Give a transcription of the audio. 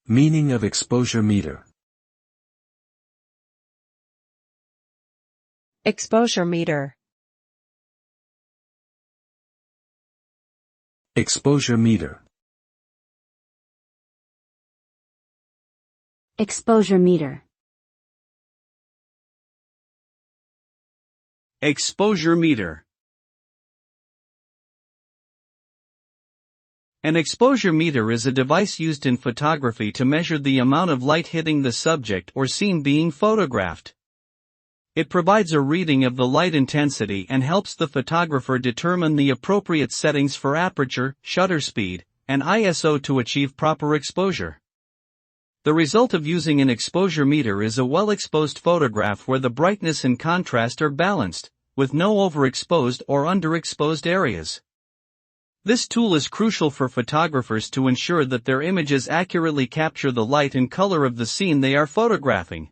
Meaning of exposure meter. Exposure meter. Exposure meter. Exposure meter. Exposure meter. An exposure meter is a device used in photography to measure the amount of light hitting the subject or scene being photographed. It provides a reading of the light intensity and helps the photographer determine the appropriate settings for aperture, shutter speed, and ISO to achieve proper exposure. The result of using an exposure meter is a well-exposed photograph where the brightness and contrast are balanced, with no overexposed or underexposed areas. This tool is crucial for photographers to ensure that their images accurately capture the light and color of the scene they are photographing.